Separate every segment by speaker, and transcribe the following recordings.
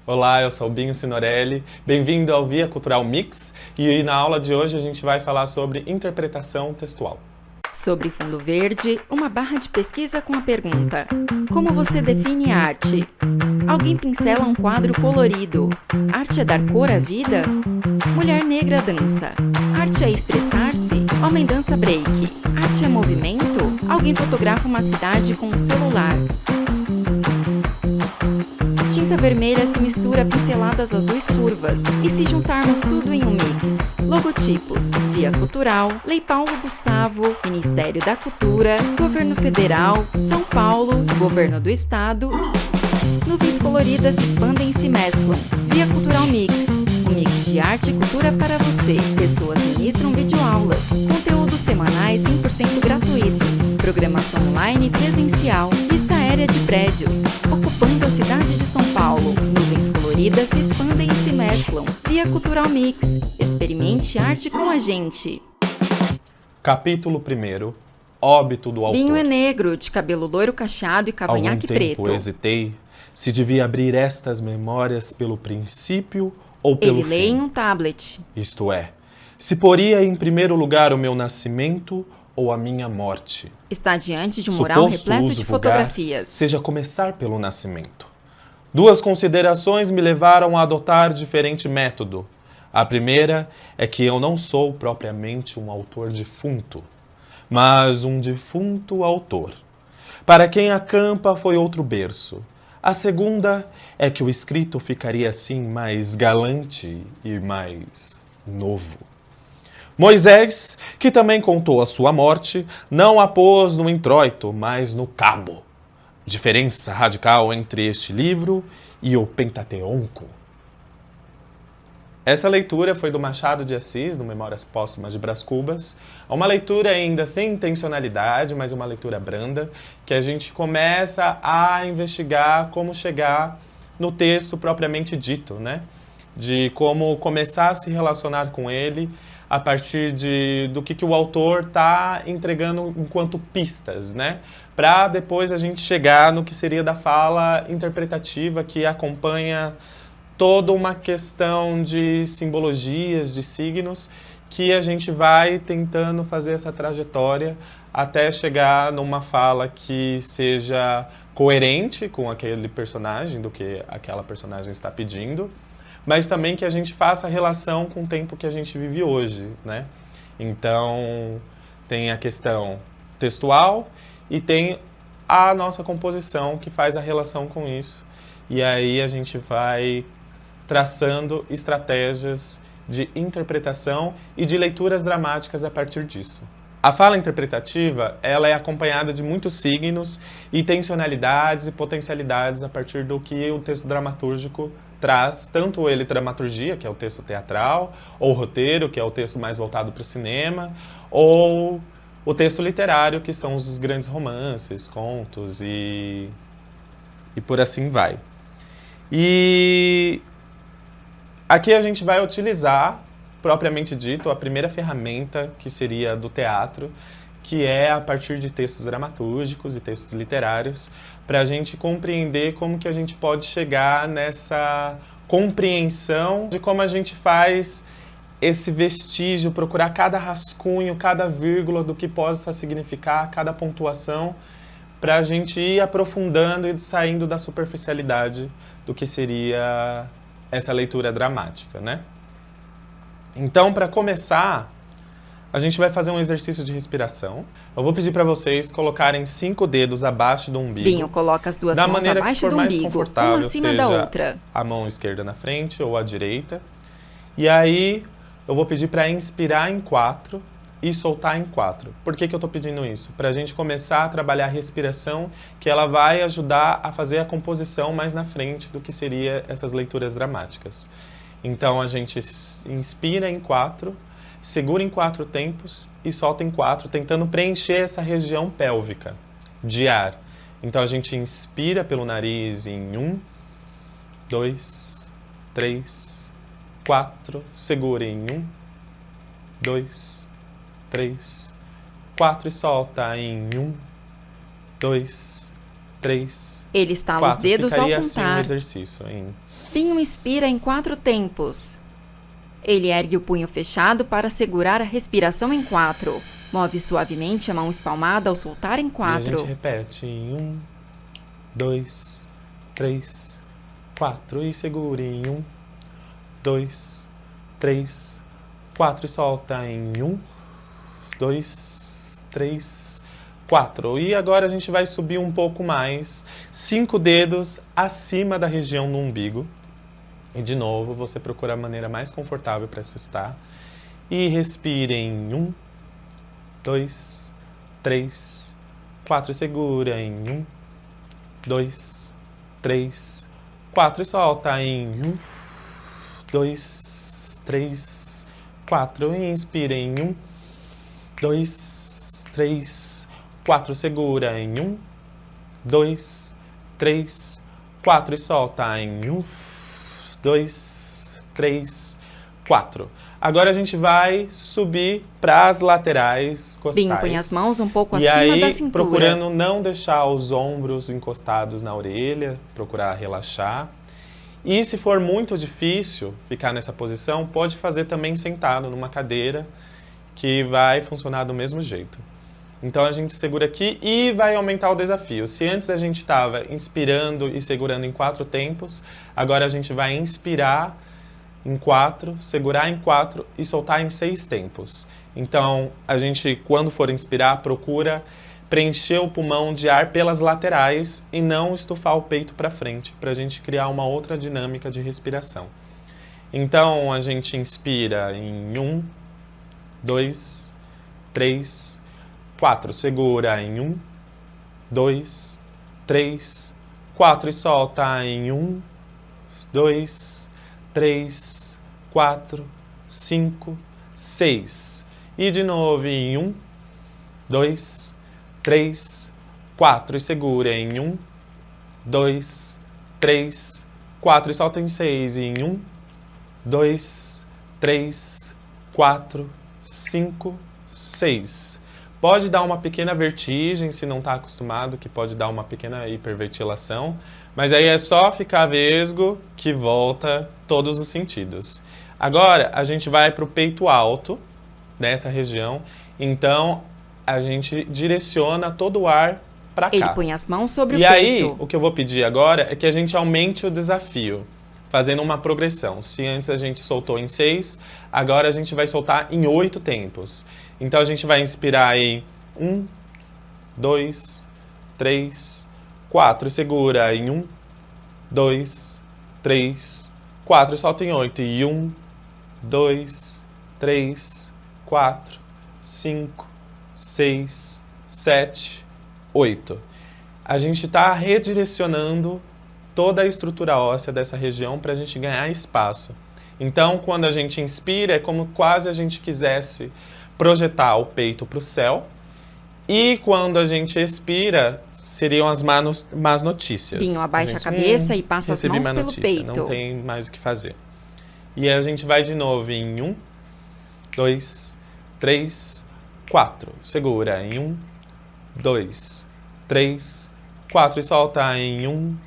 Speaker 1: Olá, eu sou o Binho Sinorelli, bem-vindo ao Via Cultural Mix e na aula de hoje a gente vai falar sobre interpretação textual.
Speaker 2: Sobre fundo verde, uma barra de pesquisa com a pergunta: como você define arte? Alguém pincela um quadro colorido. Arte é dar cor à vida? Mulher negra dança. Arte é expressar-se? Homem dança break. Arte é movimento? Alguém fotografa uma cidade com um celular. Tinta vermelha se mistura a pinceladas azuis curvas. E se juntarmos tudo em um mix? Logotipos: Via Cultural, Lei Paulo Gustavo, Ministério da Cultura, Governo Federal, São Paulo, Governo do Estado. Nuvens coloridas se expandem e se mesclam. Via Cultural Mix. Um mix de arte e cultura para você. Pessoas ministram videoaulas. Conteúdos semanais 100% gratuitos. Programação online e presencial. Vista aérea de prédios. Ocupando a cidade de São Paulo. Nuvens coloridas se expandem e se mesclam. Via Cultural Mix. Experimente arte com a gente.
Speaker 1: Capítulo 1. Óbito do autor.
Speaker 2: Binho é negro, de cabelo loiro cacheado e cavanhaque preto.
Speaker 1: Algum tempo hesitei se devia abrir estas memórias pelo princípio ou pelo
Speaker 2: Ele lê
Speaker 1: fim.
Speaker 2: em um tablet.
Speaker 1: Isto é, se poria em primeiro lugar o meu nascimento ou a minha morte.
Speaker 2: Está diante de um mural
Speaker 1: Suposto
Speaker 2: repleto
Speaker 1: uso
Speaker 2: de
Speaker 1: vulgar,
Speaker 2: fotografias.
Speaker 1: seja começar pelo nascimento. Duas considerações me levaram a adotar diferente método. A primeira é que eu não sou propriamente um autor defunto, mas um defunto autor. Para quem acampa foi outro berço. A segunda é que o escrito ficaria assim mais galante e mais novo. Moisés, que também contou a sua morte, não a pôs no introito, mas no cabo. Diferença radical entre este livro e o Pentateuco. Essa leitura foi do Machado de Assis, do Memórias Póstumas de Brás Cubas. É uma leitura ainda sem intencionalidade, mas uma leitura branda, que a gente começa a investigar como chegar no texto propriamente dito, né? De como começar a se relacionar com ele a partir do que o autor está entregando enquanto pistas, né? Para depois a gente chegar no que seria da fala interpretativa que acompanha toda uma questão de simbologias, de signos, que a gente vai tentando fazer essa trajetória até chegar numa fala que seja coerente com aquele personagem, do que aquela personagem está pedindo, mas também que a gente faça relação com o tempo que a gente vive hoje, né? Então, tem a questão textual e tem a nossa composição que faz a relação com isso. E aí a gente vai traçando estratégias de interpretação e de leituras dramáticas a partir disso. A fala interpretativa, ela é acompanhada de muitos signos e tensionalidades e potencialidades a partir do que o texto dramatúrgico traz, tanto ele dramaturgia, que é o texto teatral, ou roteiro, que é o texto mais voltado para o cinema, ou o texto literário, que são os grandes romances, contos e por assim vai. E aqui a gente vai utilizar, propriamente dito, a primeira ferramenta que seria do teatro, que é a partir de textos dramatúrgicos e textos literários, para a gente compreender como que a gente pode chegar nessa compreensão de como a gente faz esse vestígio, procurar cada rascunho, cada vírgula do que possa significar, cada pontuação, para a gente ir aprofundando e saindo da superficialidade do que seria essa leitura dramática, né? Então, para começar, a gente vai fazer um exercício de respiração. Eu vou pedir para vocês colocarem 5 dedos abaixo do umbigo.
Speaker 2: Binho coloca as duas mãos abaixo do umbigo, uma acima da outra.
Speaker 1: A mão esquerda na frente ou a direita. E aí, eu vou pedir para inspirar em 4 e soltar em 4. Por que eu estou pedindo isso? Para a gente começar a trabalhar a respiração, que ela vai ajudar a fazer a composição mais na frente do que seria essas leituras dramáticas. Então, a gente inspira em 4, segura em 4 tempos e solta em 4, tentando preencher essa região pélvica de ar. Então, a gente inspira pelo nariz em 1, 2, 3, 4, segura em 1, 2, 3, 4 e solta em 1, 2, 3,
Speaker 2: Ele estala
Speaker 1: 4.
Speaker 2: os dedos ao
Speaker 1: Ficaria assim o
Speaker 2: contar.
Speaker 1: exercício, hein?
Speaker 2: Pinho inspira em 4 tempos. Ele ergue o punho fechado para segurar a respiração em 4. Move suavemente a mão espalmada ao soltar em
Speaker 1: E a gente
Speaker 2: 4.
Speaker 1: repete em 1, 2, 3, 4 e segura em 1, 2, 3, 4 e solta em 1, 2, 3, 4. E agora a gente vai subir um pouco mais, 5 dedos acima da região do umbigo. E de novo, você procura a maneira mais confortável para se estar. E respire em 1, 2, 3, 4 e segura em 1, 2, 3, 4 e solta em 1, 2, 3, 4 e inspira em 1, 2, 3, 4 segura em 1, 2, 3, 4 e solta em 1, 2, 3, 4. Agora a gente vai subir para as laterais costais.
Speaker 2: Pinho põe as mãos um pouco
Speaker 1: E
Speaker 2: acima
Speaker 1: aí,
Speaker 2: da cintura.
Speaker 1: procurando não deixar os ombros encostados na orelha, procurar relaxar. E se for muito difícil ficar nessa posição, pode fazer também sentado numa cadeira, que vai funcionar do mesmo jeito. Então a gente segura aqui e vai aumentar o desafio. Se antes a gente estava inspirando e segurando em 4 tempos, agora a gente vai inspirar em 4, segurar em 4 e soltar em 6 tempos. Então a gente, quando for inspirar, procura preencher o pulmão de ar pelas laterais e não estufar o peito para frente, para a gente criar uma outra dinâmica de respiração. Então a gente inspira em 1, 2, 3, 4, segura em 1, 2, 3, 4 e solta em 1, 2, 3, 4, 5, 6. E de novo em 1, 2, 3, 4 e segura em 1, 2, 3, 4 e solta em 6 em 1, 2, 3, 4, 5, 6. Pode dar uma pequena vertigem se não está acostumado, que pode dar uma pequena hiperventilação, mas aí é só ficar vesgo que volta todos os sentidos. Agora a gente vai para o peito alto, nessa região, então a gente direciona todo o ar para cá.
Speaker 2: Ele põe as mãos sobre o
Speaker 1: peito. E aí, o que eu vou pedir agora é que a gente aumente o desafio, fazendo uma progressão. Se antes a gente soltou em 6, agora a gente vai soltar em 8 tempos. Então a gente vai inspirar em 1, 2, 3, 4 e segura em 1, 2, 3, 4 e solta em 8. E 1, 2, 3, 4, 5, 6, 7, 8. A gente está redirecionando toda a estrutura óssea dessa região para a gente ganhar espaço. Então, quando a gente inspira, é como quase a gente quisesse projetar o peito para o céu. E quando a gente expira, seriam as más notícias.
Speaker 2: Pinho abaixa a cabeça e passa as mãos pelo peito.
Speaker 1: Não tem mais o que fazer. E a gente vai de novo em 1, 2, 3, 4. Segura em 1, 2, 3, 4 e solta em 1,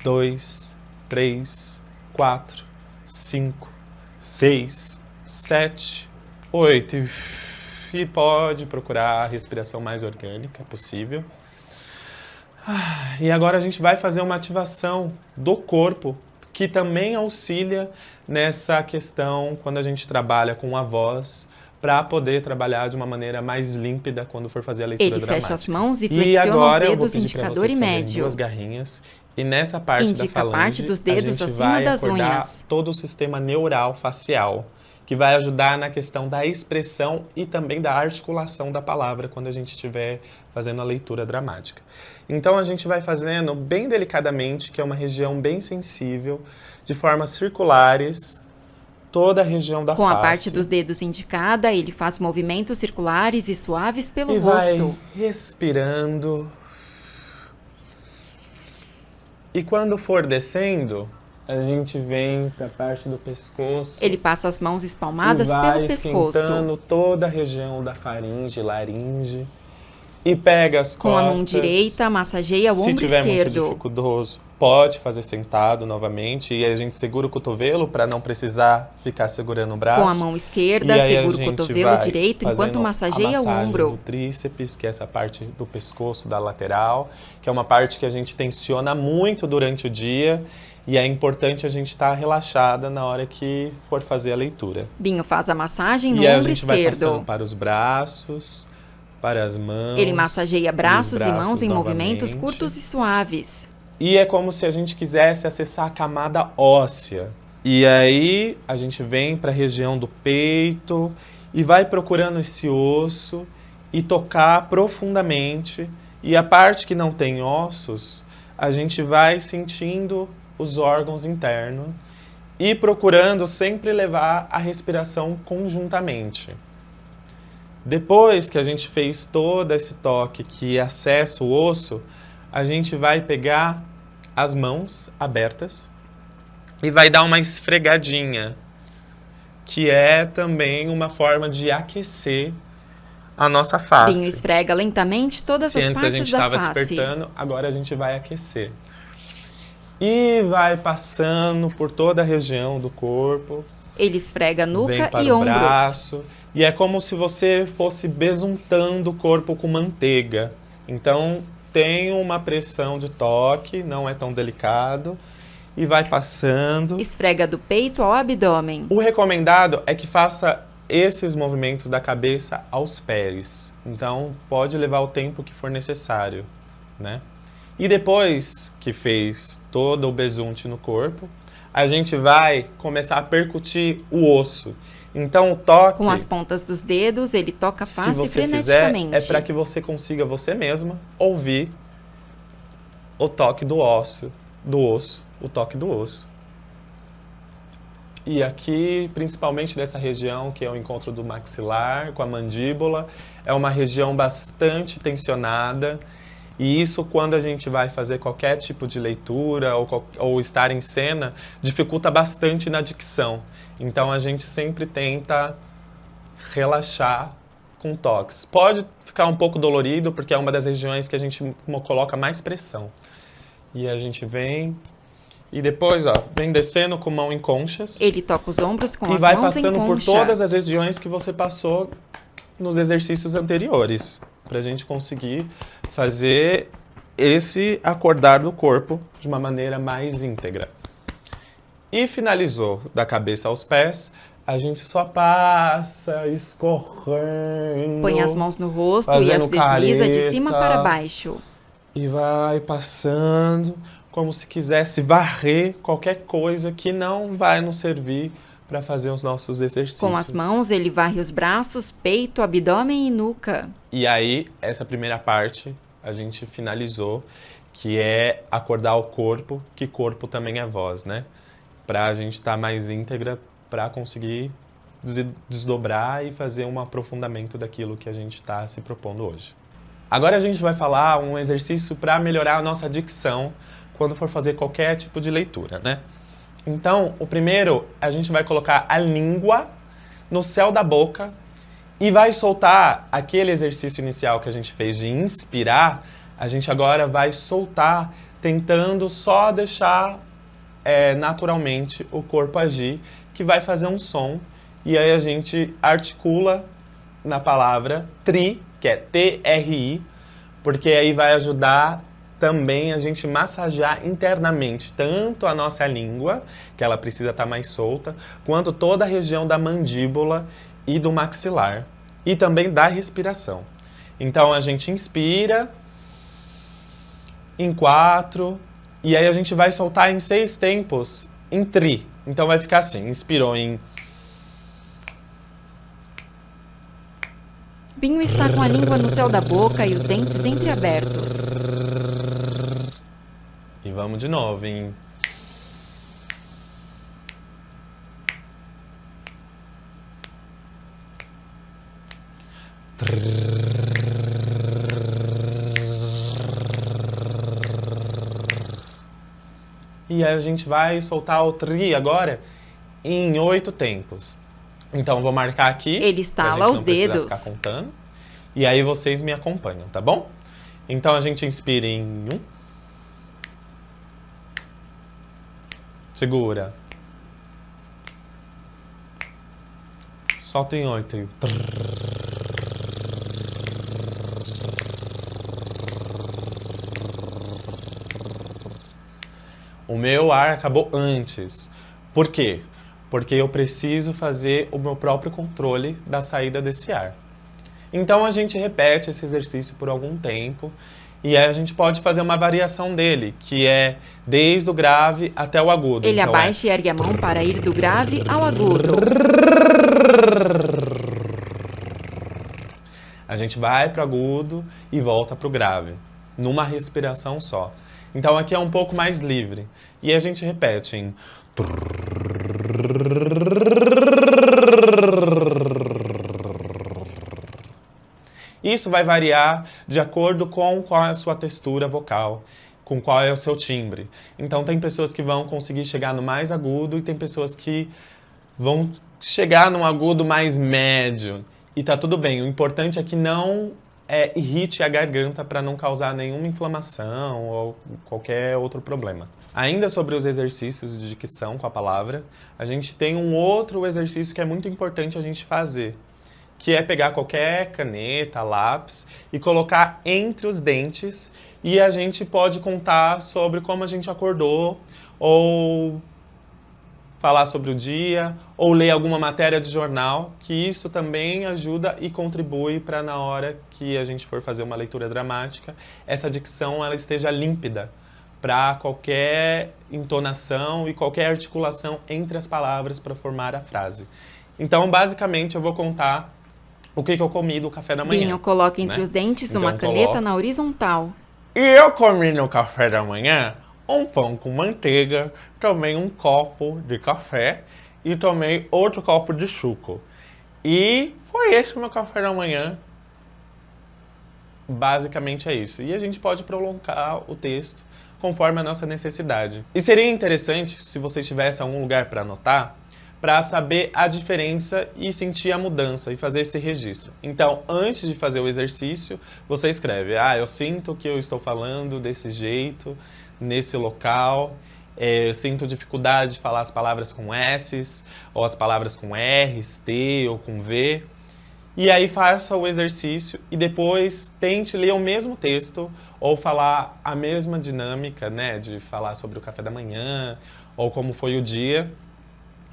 Speaker 1: 2, 3, 4, 5, 6, 7, 8. E pode procurar a respiração mais orgânica possível. E agora a gente vai fazer uma ativação do corpo, que também auxilia nessa questão quando a gente trabalha com a voz, para poder trabalhar de uma maneira mais límpida quando for fazer a leitura dramática.
Speaker 2: Ele fecha as mãos e flexiona os dedos indicador e médio.
Speaker 1: Duas garrinhas. E nessa parte da falange,
Speaker 2: parte dos dedos
Speaker 1: a gente
Speaker 2: acima
Speaker 1: vai
Speaker 2: das
Speaker 1: acordar
Speaker 2: unhas.
Speaker 1: todo o sistema neural facial, que vai ajudar na questão da expressão e também da articulação da palavra quando a gente estiver fazendo a leitura dramática. Então a gente vai fazendo bem delicadamente, que é uma região bem sensível, de formas circulares, toda a região da face.
Speaker 2: Com a parte dos dedos indicada, ele faz movimentos circulares e suaves pelo
Speaker 1: e
Speaker 2: rosto.
Speaker 1: Vai respirando. E quando for descendo, a gente vem para a parte do pescoço.
Speaker 2: Ele passa as mãos espalmadas
Speaker 1: e vai
Speaker 2: pelo pescoço.
Speaker 1: esquentando toda a região da faringe, laringe. E pega as
Speaker 2: Com
Speaker 1: costas.
Speaker 2: a mão direita, massageia o
Speaker 1: Se
Speaker 2: ombro
Speaker 1: tiver muito
Speaker 2: esquerdo.
Speaker 1: dificultoso, pode fazer sentado novamente. E aí a gente segura o cotovelo para não precisar ficar segurando o braço.
Speaker 2: Com a mão esquerda,
Speaker 1: E aí a
Speaker 2: segura o
Speaker 1: gente
Speaker 2: cotovelo
Speaker 1: vai
Speaker 2: direito enquanto
Speaker 1: fazendo
Speaker 2: massageia
Speaker 1: a
Speaker 2: o
Speaker 1: massagem
Speaker 2: ombro.
Speaker 1: do tríceps, que é essa parte do pescoço, da lateral, que é uma parte que a gente tensiona muito durante o dia. E é importante a gente estar relaxada na hora que for fazer a leitura.
Speaker 2: Binho faz a massagem no
Speaker 1: E aí a
Speaker 2: ombro
Speaker 1: gente vai passando
Speaker 2: esquerdo.
Speaker 1: para os braços, para as mãos.
Speaker 2: Ele massageia braços e mãos em
Speaker 1: novamente.
Speaker 2: movimentos curtos e suaves.
Speaker 1: E é como se a gente quisesse acessar a camada óssea. E aí a gente vem para a região do peito e vai procurando esse osso e tocar profundamente. E a parte que não tem ossos, a gente vai sentindo os órgãos internos e procurando sempre levar a respiração conjuntamente. Depois que a gente fez todo esse toque que acessa o osso, a gente vai pegar as mãos abertas e vai dar uma esfregadinha, que é também uma forma de aquecer a nossa face.
Speaker 2: Binho esfrega lentamente todas
Speaker 1: Se
Speaker 2: as
Speaker 1: antes a
Speaker 2: partes
Speaker 1: gente
Speaker 2: da
Speaker 1: estava
Speaker 2: face.
Speaker 1: despertando, agora a gente vai aquecer. E vai passando por toda a região do corpo.
Speaker 2: Ele esfrega
Speaker 1: Vem
Speaker 2: nuca
Speaker 1: para
Speaker 2: e
Speaker 1: o
Speaker 2: ombros.
Speaker 1: braço. E é como se você fosse besuntando o corpo com manteiga. Então tem uma pressão de toque, não é tão delicado. E vai passando.
Speaker 2: Esfrega do peito ao abdômen.
Speaker 1: O recomendado é que faça esses movimentos da cabeça aos pés. Então pode levar o tempo que for necessário, né? E depois que fez todo o besunte no corpo, a gente vai começar a percutir o osso. Então o toque,
Speaker 2: Com as pontas dos dedos, ele toca a
Speaker 1: se
Speaker 2: face
Speaker 1: você fizer,
Speaker 2: freneticamente.
Speaker 1: é para que você consiga você mesma ouvir o toque do osso, o toque do osso. E aqui, principalmente dessa região, que é o encontro do maxilar com a mandíbula, é uma região bastante tensionada. E isso, quando a gente vai fazer qualquer tipo de leitura ou estar em cena, dificulta bastante na dicção. Então, a gente sempre tenta relaxar com toques. Pode ficar um pouco dolorido, porque é uma das regiões que a gente coloca mais pressão. E a gente vem e depois, ó, vem descendo com mão em conchas.
Speaker 2: Ele toca os ombros com
Speaker 1: E
Speaker 2: as
Speaker 1: vai
Speaker 2: mãos em
Speaker 1: passando por
Speaker 2: concha.
Speaker 1: todas as regiões que você passou nos exercícios anteriores, para a gente conseguir fazer esse acordar do corpo de uma maneira mais íntegra. E finalizou da cabeça aos pés, a gente só passa escorrendo.
Speaker 2: Põe as mãos no rosto e as
Speaker 1: fazendo
Speaker 2: desliza de cima
Speaker 1: careta.
Speaker 2: para baixo.
Speaker 1: E vai passando como se quisesse varrer qualquer coisa que não vai nos servir para fazer os nossos exercícios.
Speaker 2: Com as mãos, ele varre os braços, peito, abdômen e nuca.
Speaker 1: E aí, essa primeira parte, a gente finalizou, que é acordar o corpo, que corpo também é voz, né? Pra gente estar mais íntegra, para conseguir desdobrar e fazer um aprofundamento daquilo que a gente está se propondo hoje. Agora a gente vai falar um exercício para melhorar a nossa dicção quando for fazer qualquer tipo de leitura, né? Então, o primeiro, a gente vai colocar a língua no céu da boca e vai soltar aquele exercício inicial que a gente fez de inspirar, a gente agora vai soltar, tentando só deixar naturalmente o corpo agir, que vai fazer um som, e aí a gente articula na palavra tri, que é T-R-I, porque aí vai ajudar também a gente massagear internamente tanto a nossa língua, que ela precisa estar mais solta, quanto toda a região da mandíbula e do maxilar, e também da respiração. Então a gente inspira em 4, e aí a gente vai soltar em 6 tempos em tri. Então vai ficar assim, inspirou em...
Speaker 2: Binho está com a língua no céu da boca e os dentes entreabertos.
Speaker 1: E vamos de novo em... E aí a gente vai soltar o tri agora em 8 tempos. Então vou marcar aqui.
Speaker 2: Ele estala
Speaker 1: pra gente
Speaker 2: os
Speaker 1: não precisar
Speaker 2: dedos.
Speaker 1: ficar contando. E aí vocês me acompanham, tá bom? Então a gente inspira em 1. Segura. Solta em 8. O meu ar acabou antes. Por quê? Porque eu preciso fazer o meu próprio controle da saída desse ar. Então a gente repete esse exercício por algum tempo e aí a gente pode fazer uma variação dele, que é desde o grave até o agudo.
Speaker 2: Ele
Speaker 1: então
Speaker 2: abaixa e ergue a mão para ir do grave ao agudo.
Speaker 1: A gente vai para o agudo e volta para o grave, numa respiração só. Então aqui é um pouco mais livre. E a gente repete em... Isso vai variar de acordo com qual é a sua textura vocal, com qual é o seu timbre. Então tem pessoas que vão conseguir chegar no mais agudo e tem pessoas que vão chegar num agudo mais médio. E tá tudo bem, o importante é que não irrite a garganta para não causar nenhuma inflamação ou qualquer outro problema. Ainda sobre os exercícios de dicção com a palavra, a gente tem um outro exercício que é muito importante a gente fazer, que é pegar qualquer caneta, lápis e colocar entre os dentes e a gente pode contar sobre como a gente acordou ou falar sobre o dia ou ler alguma matéria de jornal, que isso também ajuda e contribui para na hora que a gente for fazer uma leitura dramática, essa dicção ela esteja límpida para qualquer entonação e qualquer articulação entre as palavras para formar a frase. Então, basicamente, eu vou contar o que eu comi do café da manhã.
Speaker 2: Binho coloca entre os dentes
Speaker 1: Então,
Speaker 2: uma caneta na horizontal.
Speaker 1: E eu comi no café da manhã um pão com manteiga, tomei um copo de café e tomei outro copo de suco. E foi esse o meu café da manhã. Basicamente é isso. E a gente pode prolongar o texto conforme a nossa necessidade. E seria interessante, se vocês tivessem algum lugar para anotar, para saber a diferença e sentir a mudança e fazer esse registro. Então, antes de fazer o exercício, você escreve: eu sinto que eu estou falando desse jeito, nesse local, eu sinto dificuldade de falar as palavras com S's, ou as palavras com R's, T ou com V. E aí faça o exercício e depois tente ler o mesmo texto ou falar a mesma dinâmica, né, de falar sobre o café da manhã ou como foi o dia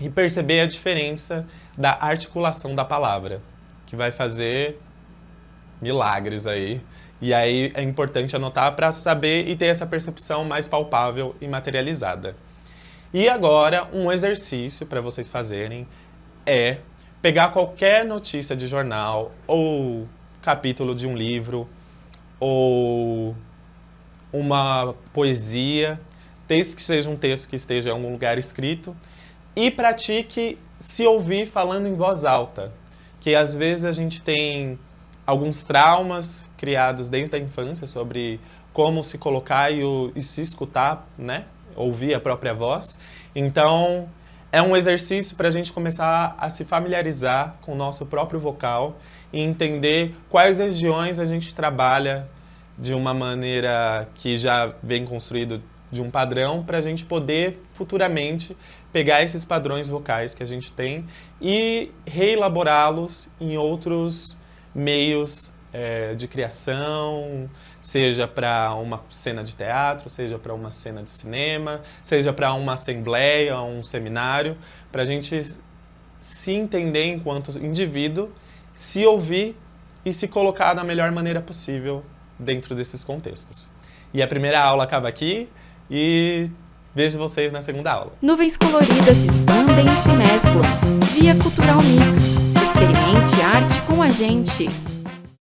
Speaker 1: e perceber a diferença da articulação da palavra, que vai fazer milagres aí. E aí é importante anotar para saber e ter essa percepção mais palpável e materializada. E agora, um exercício para vocês fazerem é pegar qualquer notícia de jornal ou capítulo de um livro ou uma poesia, desde que seja um texto que esteja em algum lugar escrito, e pratique se ouvir falando em voz alta, que às vezes a gente tem alguns traumas criados desde a infância sobre como se colocar e se escutar, né? Ouvir a própria voz. Então, é um exercício para a gente começar a se familiarizar com o nosso próprio vocal e entender quais regiões a gente trabalha de uma maneira que já vem construído de um padrão, para a gente poder futuramente pegar esses padrões vocais que a gente tem e reelaborá-los em outros meios de criação, seja para uma cena de teatro, seja para uma cena de cinema, seja para uma assembleia, um seminário, para a gente se entender enquanto indivíduo, se ouvir e se colocar da melhor maneira possível dentro desses contextos. E a primeira aula acaba aqui e vejo vocês na segunda aula.
Speaker 2: Nuvens coloridas se expandem e se mesclam. Via Cultural Mix. Experimente arte com a gente.